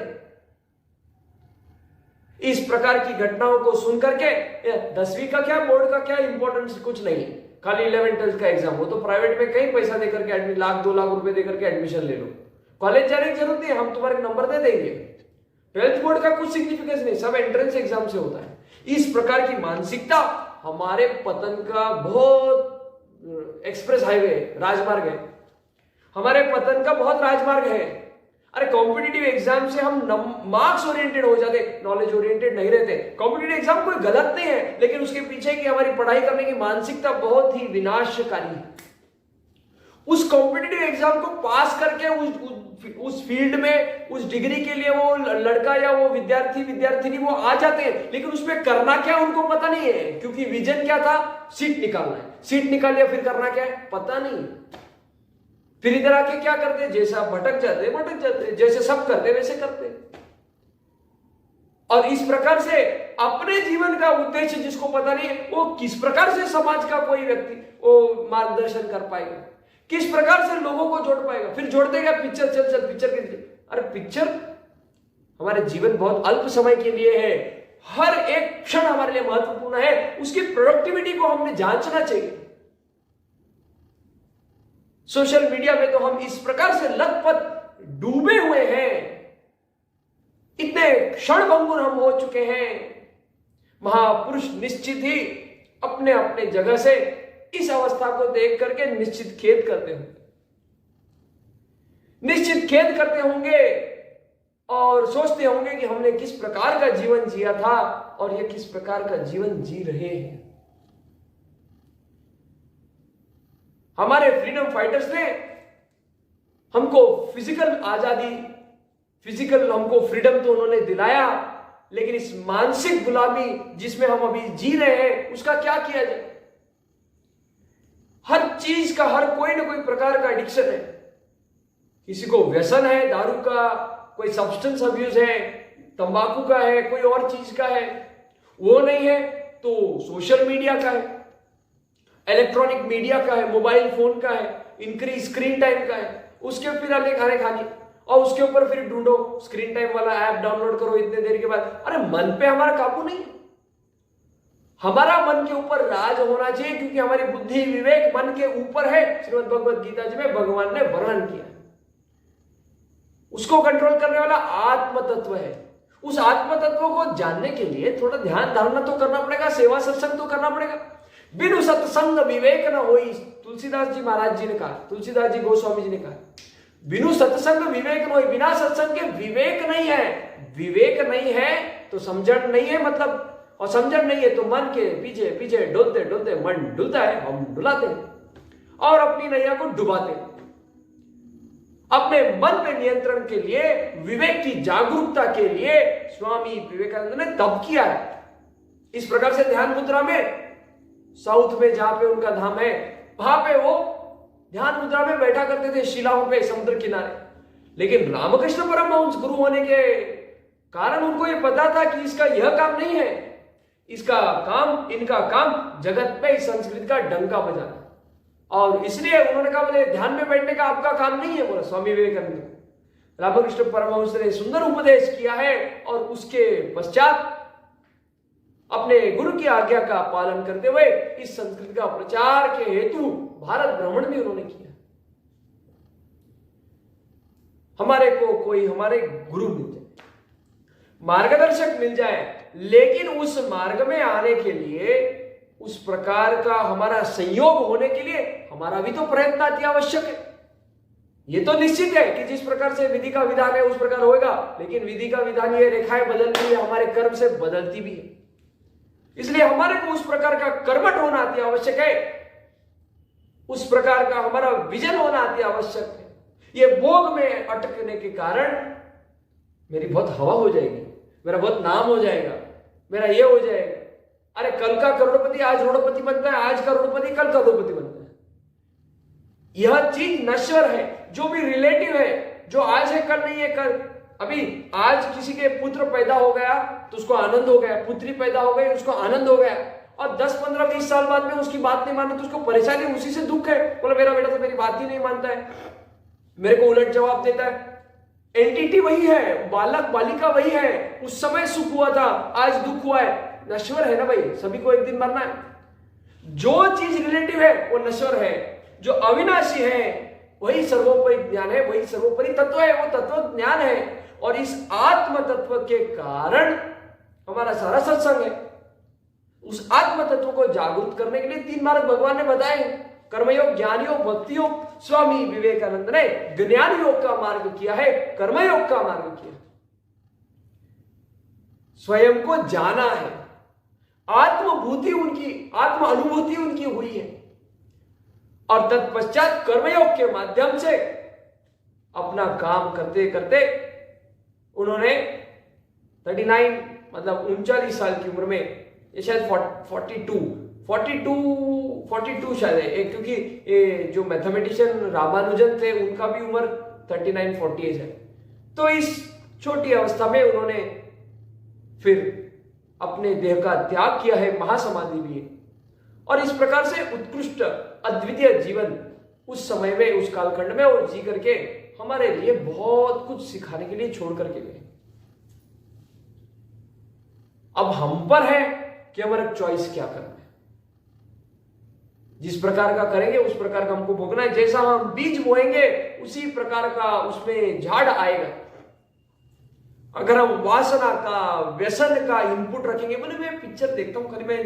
इस प्रकार की घटनाओं को सुन करके 10वीं का क्या, बोर्ड का क्या इंपॉर्टेंस कुछ नहीं, खाली 11th-12th का एग्जाम हो तो प्राइवेट में कहीं पैसा देकर के एडमिशन, 1-2 लाख रुपए देकर के एडमिशन ले लो, कॉलेज जाने की जरूरत नहीं, हम तुम्हारे नंबर दे देंगे। 12th बोर्ड का कुछ सिग्निफिकेंस नहीं, सब एंट्रेंस एग्जाम से होता है। इस प्रकार की मानसिकता हमारे पतन का बहुत एक्सप्रेस हाईवे, राजमार्ग है, हमारे पतन का बहुत राजमार्ग है। अरे कॉम्पिटिटिव एग्जाम से हम मार्क्स ओरिएंटेड हो जाते, नॉलेज ओरिएंटेड नहीं रहते। कॉम्पिटिटिव एग्जाम कोई गलत नहीं है, लेकिन उसके पीछे की हमारी पढ़ाई करने की मानसिकता बहुत ही विनाशकारी है। उस कॉम्पिटिटिव एग्जाम को पास करके उस फील्ड में, उस डिग्री के लिए वो लड़का या वो विद्यार्थी वो आ जाते हैं, लेकिन उसमें करना क्या उनको पता नहीं है, क्योंकि विजन क्या था, सीट निकालना है, सीट निकाल लिया, फिर करना क्या है पता नहीं। फिर इधर आके क्या करते, जैसा भटक जाते, जैसे सब करते वैसे करते। और इस प्रकार से अपने जीवन का उद्देश्य जिसको पता नहीं है, वो किस प्रकार से समाज का कोई व्यक्ति वो मार्गदर्शन कर पाएगा, किस प्रकार से लोगों को जोड़ पाएगा। फिर जोड़ देगा पिक्चर, चल पिक्चर के, अरे पिक्चर हमारे जीवन बहुत अल्प समय के लिए है, हर एक क्षण हमारे लिए महत्वपूर्ण है, उसकी प्रोडक्टिविटी को हमने जांचना चाहिए। सोशल मीडिया में तो हम इस प्रकार से लथपथ डूबे हुए हैं, इतने क्षणभंगुर हम हो चुके हैं। महापुरुष निश्चित ही अपने अपने जगह से इस अवस्था को देख करके निश्चित खेद करते होंगे और सोचते होंगे कि हमने किस प्रकार का जीवन जिया था और ये किस प्रकार का जीवन जी रहे हैं। हमारे फ्रीडम फाइटर्स ने हमको फिजिकल आजादी, फिजिकल हमको फ्रीडम तो उन्होंने दिलाया, लेकिन इस मानसिक गुलामी जिसमें हम अभी जी रहे हैं उसका क्या किया जाए। हर चीज का, हर कोई ना कोई प्रकार का एडिक्शन है, किसी को व्यसन है दारू का, कोई सब्सटेंस अब्यूज है, तंबाकू का है, कोई और चीज का है, वो नहीं है तो सोशल मीडिया का है, इलेक्ट्रॉनिक मीडिया का है, मोबाइल फोन का है, इंक्रीज स्क्रीन टाइम का है, उसके फिर अनेक खाने और उसके ऊपर फिर ढूंढो, स्क्रीन टाइम वाला ऐप डाउनलोड करो इतने देर के बाद। अरे मन पे हमारा काबू नहीं है। हमारा मन के ऊपर राज होना चाहिए, क्योंकि हमारी बुद्धि विवेक मन के ऊपर है। श्रीमद् भगवद गीता जी में भगवान ने वर्णन किया। उसको कंट्रोल करने वाला आत्म तत्व है। उस आत्म तत्व को जानने के लिए थोड़ा ध्यान धारणा तो करना पड़ेगा, सेवा सत्संग तो करना पड़ेगा। बिनु सत्संग विवेक न होई, तुलसीदास जी महाराज जी ने कहा, तुलसीदास जी गोस्वामी जी ने कहा, बिनु सत्संग विवेक न होई। बिना सत्संग के विवेक नहीं है। विवेक नहीं है तो समझन नहीं है, मतलब, और समझन नहीं है तो मन के पीछे पीछे डोलते डोलते मन डुलता है, हम डुलाते हैं और अपनी नैया को डुबाते हैं। अपने मन पे नियंत्रण के लिए, विवेक की जागरूकता के लिए स्वामी विवेकानंद ने तप किया है। इस प्रकार से ध्यान मुद्रा में, साउथ में जहां पे उनका धाम है, वहां पे वो ध्यान मुद्रा में बैठा करते थे, शिलाओं पे, समुद्र किनारे। लेकिन रामकृष्ण परमहंस गुरु होने के कारण उनको ये पता था कि इसका यह काम नहीं है। इसका काम, इनका काम जगत में इस संस्कृत का डंका बजाना। और इसलिए उन्होंने कहा, बोले ध्यान में बैठने का आपका काम नहीं है। बोला स्वामी विवेकानंद, रामकृष्ण परमहंस ने सुंदर उपदेश किया है और उसके पश्चात अपने गुरु की आज्ञा का पालन करते हुए इस संस्कृत का प्रचार के हेतु भारत भ्रमण भी उन्होंने किया। हमारे को कोई हमारे गुरु मिल जाए, मार्गदर्शक मिल जाए, लेकिन उस मार्ग में आने के लिए, उस प्रकार का हमारा संयोग होने के लिए हमारा भी तो प्रयत्न अति आवश्यक है। यह तो निश्चित है कि जिस प्रकार से विधि का विधान है उस प्रकार होगा, लेकिन विधि का विधान, ये रेखाएं बदलती है, हमारे कर्म से बदलती भी है। इसलिए हमारे को उस प्रकार का कर्मठ होना अति आवश्यक है, उस प्रकार का हमारा विजन होना अति आवश्यक है। ये भोग में अटकने के कारण मेरी बहुत हवा हो जाएगी, मेरा बहुत नाम हो जाएगा, मेरा ये हो जाएगा। अरे कल का करोड़पति आज करोड़पति बनता है, आज करोड़पति कल करोड़पति बनता है। यह चीज नश्वर है। जो भी रिलेटिव है, जो आज है कल नहीं है। कल, अभी आज किसी के पुत्र पैदा हो गया तो उसको आनंद हो गया, पुत्री पैदा हो गई उसको आनंद हो गया, और 10, 15, 20 साल बाद में उसकी बात नहीं माने तो उसको परेशानी, उसी से दुख है। बोला मेरा बेटा तो मेरी बात ही नहीं मानता है, मेरे को उलट जवाब देता है। एंटिटी वही है, बालक बालिका वही है। उस समय सुख हुआ था, आज दुख हुआ है। नश्वर है ना भाई, सभी को एक दिन मरना है। जो चीज रिलेटिव है वो नश्वर है, जो अविनाशी है वही सर्वोपरि ज्ञान है, वही सर्वोपरि तत्व है, वो तत्व ज्ञान है। और इस आत्म तत्व के कारण हमारा सारा सत्संग है। उस आत्म तत्व को जागरूक करने के लिए 3 मार्ग भगवान ने बताए हैं, कर्मयोग, ज्ञान योग, भक्ति योग। स्वामी विवेकानंद ने ज्ञान योग का मार्ग किया है, कर्मयोग का मार्ग किया। स्वयं को जाना है, आत्मभूति उनकी, आत्म अनुभूति उनकी हुई है, और तत्पश्चात कर्मयोग के माध्यम से अपना काम करते करते उन्होंने 39, मतलब 39 साल की उम्र में, ये शायद 42 शायद है, क्योंकि ये जो मैथमेटिशियन रामानुजन थे उनका भी उम्र 39-40 है। तो इस छोटी अवस्था में उन्होंने फिर अपने देह का त्याग किया है, महासमाधि ली है। और इस प्रकार से उत्कृष्ट अद्वितीय जीवन उस समय में, उस कालखंड में और जी करके हमारे लिए बहुत कुछ सिखाने के लिए छोड़ करके गए। अब हम पर है कि हमारा चॉइस क्या करना है। जिस प्रकार का करेंगे उस प्रकार का हमको भोगना है। जैसा हम बीज बोएंगे उसी प्रकार का उसमें झाड़ आएगा। अगर हम वासना का, व्यसन का इनपुट रखेंगे, बोले मैं पिक्चर देखता हूं, कभी मैं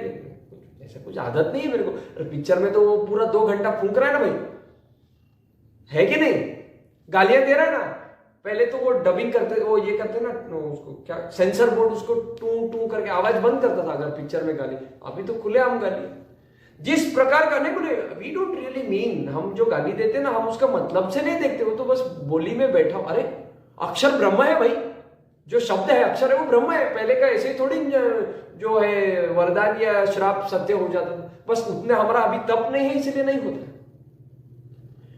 ऐसा कुछ आदत नहीं है मेरे को, पिक्चर में तो वो पूरा 2 घंटा फूंक रहा है ना भाई, है कि नहीं, गालियां दे रहा है ना। पहले तो वो डबिंग करते, वो ये करते ना, उसको क्या, सेंसर बोर्ड, उसको टू टू करके आवाज बंद करता था अगर पिक्चर में गाली। अभी तो खुलेआम गाली। जिस प्रकार का, नहीं बोले वी डोंट रियली मीन, हम जो गाली देते ना, हम उसका मतलब से नहीं देखते, वो तो बस बोली में बैठा। अरे अक्षर ब्रह्म है भाई, जो शब्द है, अक्षर है, वो ब्रह्म है। पहले का ऐसे ही थोड़ी जो है वरदान या श्राप सत्य हो जाता था, बस उतने हमारा अभी तप नहीं है इसलिए नहीं होता।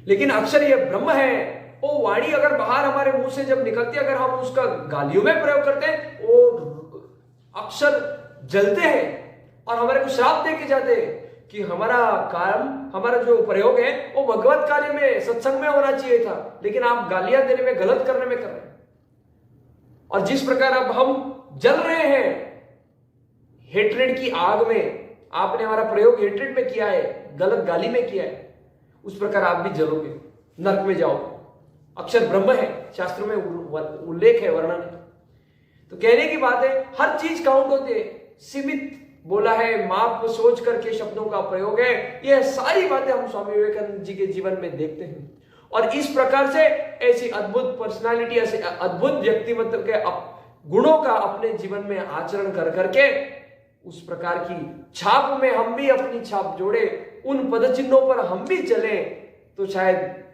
लेकिन अक्षर ये ब्रह्म है। वो वाणी अगर बाहर हमारे मुंह से जब निकलती है, अगर हम उसका गालियों में प्रयोग करते हैं, वो अक्षर जलते हैं और हमारे को श्राप दे के जाते हैं। कि हमारा काम, हमारा जो प्रयोग है वो भगवत कार्य में, सत्संग में होना चाहिए था, लेकिन आप गालियां देने में, गलत करने में कर रहे हैं। और जिस प्रकार अब हम जल रहे हैं हेट्रेड की आग में, आपने हमारा प्रयोग हेट्रेड में किया है, गलत गाली में किया है, उस प्रकार आप भी जलोगे, नरक में जाओगे। अक्षर ब्रह्म है, शास्त्रों में उल्लेख है, वर्णन है। तो कहने की बात है, हर चीज काउंट होती है, सीमित बोला है, माप सोच करके शब्दों का प्रयोग है। यह सारी बातें हम स्वामी विवेकानंद जी के जीवन में देखते हैं। और इस प्रकार से ऐसी अद्भुत पर्सनालिटी, ऐसे अद्भुत व्यक्तित्व के गुणों का अपने जीवन में आचरण कर करके उस प्रकार की छाप में हम भी अपनी छाप जोड़े, उन पद चिन्हों पर हम भी चले, तो शायद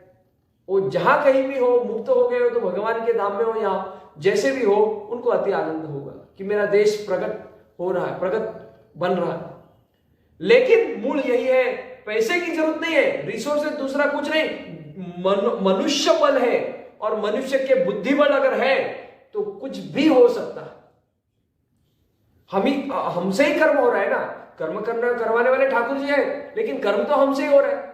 वो जहां कहीं भी हो, मुक्त हो गए हो तो भगवान के धाम में हो, यहाँ जैसे भी हो, उनको अति आनंद होगा कि मेरा देश प्रगत हो रहा है, प्रगत बन रहा है। लेकिन मूल यही है, पैसे की जरूरत नहीं है, रिसोर्सेज दूसरा कुछ नहीं, मनुष्य बल है। और मनुष्य के बुद्धि बल अगर है तो कुछ भी हो सकता है। हमसे ही कर्म हो रहा है ना, कर्म करवाने वाले ठाकुर जी हैं, लेकिन कर्म तो हमसे ही हो रहा है।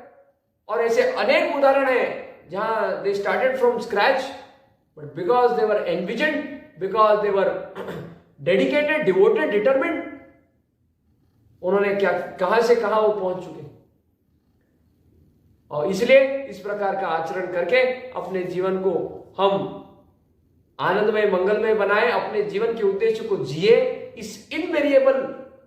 और ऐसे अनेक उदाहरण हैं जहां they started from scratch, but because they were envisioned, because they were dedicated, devoted, determined, उन्होंने क्या, कहां से कहां वो पहुंच चुके। और इसलिए इस प्रकार का आचरण करके अपने जीवन को हम आनंदमय, मंगलमय बनाए, अपने जीवन के उद्देश्य को जिए, इस इनवेरिएबल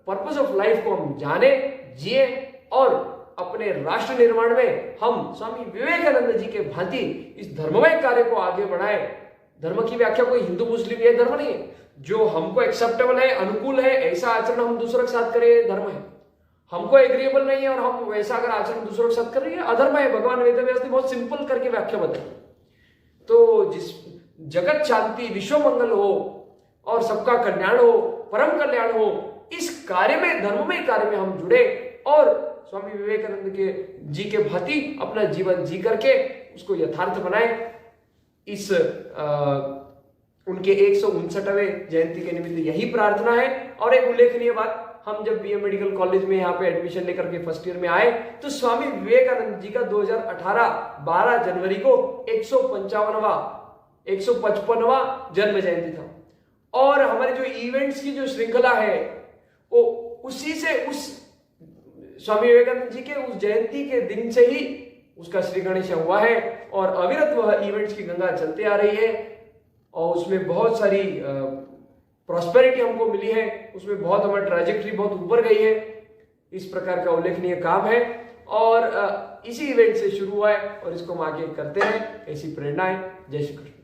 पर्पस ऑफ लाइफ को हम जाने, जिए, और अपने राष्ट्र निर्माण में हम स्वामी विवेकानंद जी के भांति इस धर्ममय कार्य को आगे बढ़ाए। धर्म की व्याख्या कोई हिंदू मुस्लिम यह धर्म नहीं है, जो हमको एक्सेप्टेबल है, अनुकूल है, ऐसा आचरण हम दूसरों के साथ करें, धर्म है। हमको एग्रीएबल नहीं है और हम वैसा अगर आचरण दूसरों के साथ कर रही है, अधर्म है। भगवान वेद व्यास ने बहुत सिंपल करके व्याख्या बताई। तो जिस जगत शांति, विश्व मंगल हो और सबका कल्याण हो, परम कल्याण हो, इस कार्य में, धर्ममय कार्य में हम जुड़े और स्वामी विवेकानंद के जी के भांति अपना जीवन जी करके उसको यथार्थ बनाए। इस उनके 159वें जयंती के निमित्त यही प्रार्थना है। और एक उल्लेखनीय बात, हम जब बीए मेडिकल कॉलेज में यहाँ पे एडमिशन लेकर के फर्स्ट ईयर में आए तो स्वामी विवेकानंद जी का 2018 12 जनवरी को 155वां जन्म जयंती था। और हमारे जो इवेंट्स की जो श्रृंखला है वो उसी से, उस स्वामी विवेकानंद जी के उस जयंती के दिन से ही उसका श्री गणेश हुआ है और अविरत वह इवेंट्स की गंगा चलते आ रही है। और उसमें बहुत सारी प्रॉस्पेरिटी हमको मिली है, उसमें बहुत हमारी ट्रैजेक्टरी बहुत ऊपर गई है। इस प्रकार का उल्लेखनीय काम है और इसी इवेंट से शुरू हुआ है और इसको हम आगे करते हैं, ऐसी प्रेरणा है। जय श्री कृष्ण।